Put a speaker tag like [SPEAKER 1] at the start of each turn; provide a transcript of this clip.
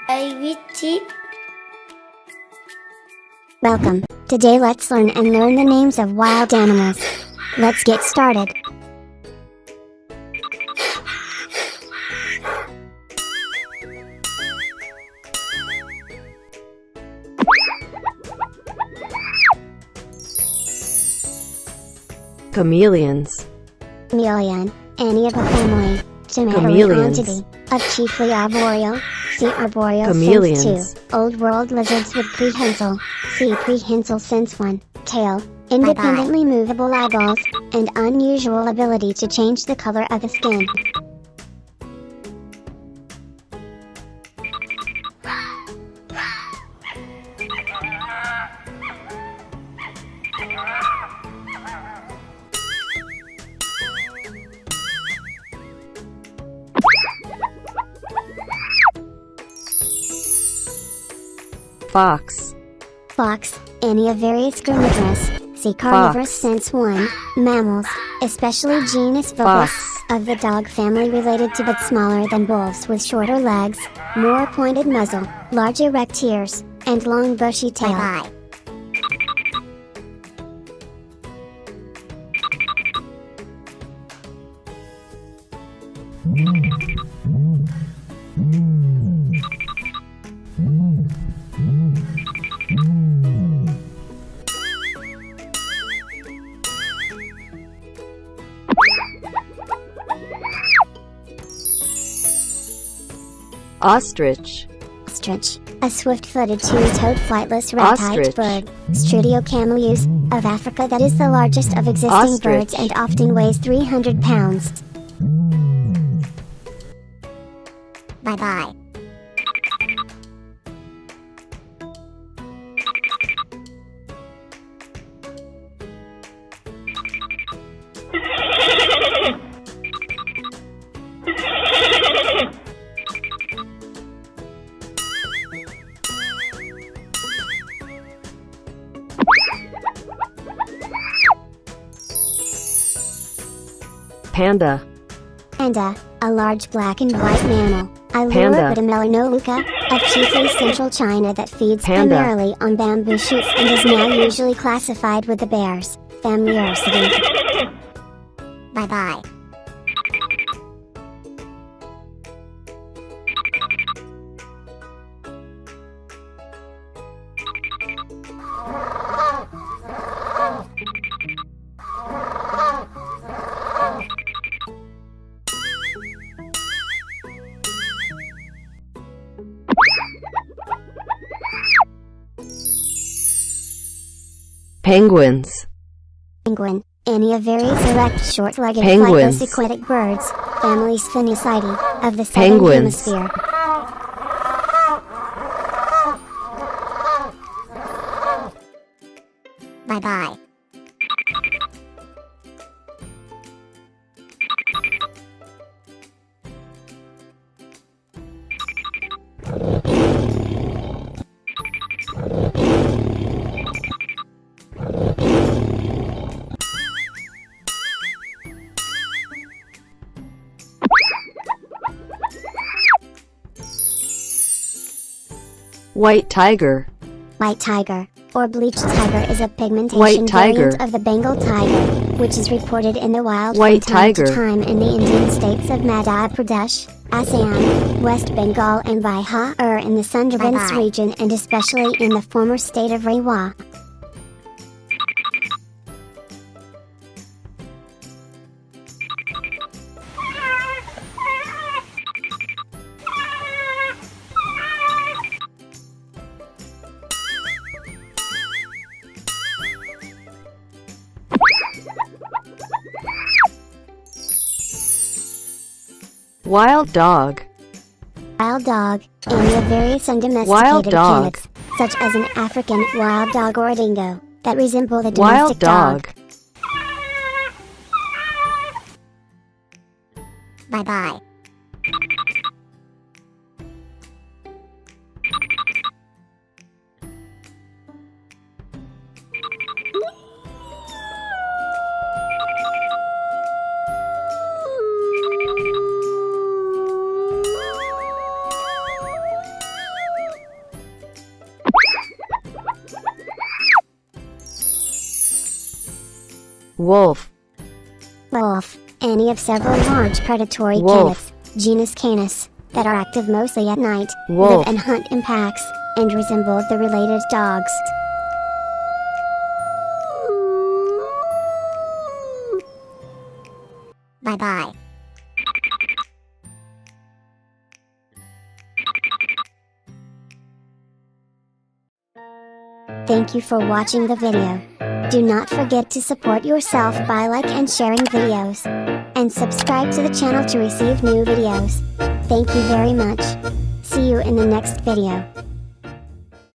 [SPEAKER 1] Chip.
[SPEAKER 2] Welcome. Today let's learn and learn the names of wild animals. Let's get started.
[SPEAKER 3] Chameleons.
[SPEAKER 2] Chameleon, any of a family,
[SPEAKER 3] Chameleons.
[SPEAKER 2] of chiefly arboreal, see arboreal
[SPEAKER 3] Chameleons.
[SPEAKER 2] sense 2, old world lizards with prehensile, see prehensile sense 1, tail, independently movable eyeballs, and unusual ability to change the color of the skin.
[SPEAKER 3] Fox.
[SPEAKER 2] Fox, any of various carnivorous, see carnivorous sense 1, mammals, especially genus Vulpes,
[SPEAKER 3] Fox.
[SPEAKER 2] of the dog family related to but smaller than wolves with shorter legs, more pointed muzzle, large erect ears, and long bushy tail.
[SPEAKER 3] Ostrich.
[SPEAKER 2] Ostrich, a swift-footed two-toed flightless red-typed
[SPEAKER 3] Ostrich.
[SPEAKER 2] bird, Strutiocamelus, of Africa that is the largest of existing
[SPEAKER 3] Ostrich.
[SPEAKER 2] birds and often weighs 300 pounds. Bye-bye.
[SPEAKER 3] Panda.
[SPEAKER 2] Panda, a large black and white mammal,
[SPEAKER 3] Panda.
[SPEAKER 2] but a melanoluca, of chiefly central China that feeds
[SPEAKER 3] Panda.
[SPEAKER 2] primarily on bamboo shoots and is now usually classified with the bears, family Ursidae. Bye-bye.
[SPEAKER 3] Penguins.
[SPEAKER 2] Penguin, any of various erect short-legged
[SPEAKER 3] Penguins.
[SPEAKER 2] flightless aquatic birds, family Sphinicidae, of the southern
[SPEAKER 3] Penguins.
[SPEAKER 2] hemisphere. Bye-bye.
[SPEAKER 3] White tiger.
[SPEAKER 2] White tiger, or bleached tiger is a pigmentation
[SPEAKER 3] White tiger.
[SPEAKER 2] variant of the Bengal tiger, which is reported in the wild
[SPEAKER 3] White
[SPEAKER 2] from time to
[SPEAKER 3] tiger.
[SPEAKER 2] time in the Indian states of Madhya Pradesh, Assam, West Bengal and Bihar in the Sundarbans region and especially in the former state of Rewa.
[SPEAKER 3] Wild dog.
[SPEAKER 2] Wild dog, any of various undomesticated
[SPEAKER 3] Wild dog.
[SPEAKER 2] genus, such as an African wild dog or a dingo, that resemble the
[SPEAKER 3] Wild
[SPEAKER 2] domestic dog. Bye-bye.
[SPEAKER 3] Wolf.
[SPEAKER 2] Wolf. Any of several large predatory
[SPEAKER 3] Wolf.
[SPEAKER 2] canids, genus Canis, that are active mostly at night,
[SPEAKER 3] Wolf.
[SPEAKER 2] live and hunt in packs, and resemble the related dogs. Bye-bye. Thank you for watching the video. Do not forget to support yourself by like and sharing videos. And subscribe to the channel to receive new videos. Thank you very much. See you in the next video.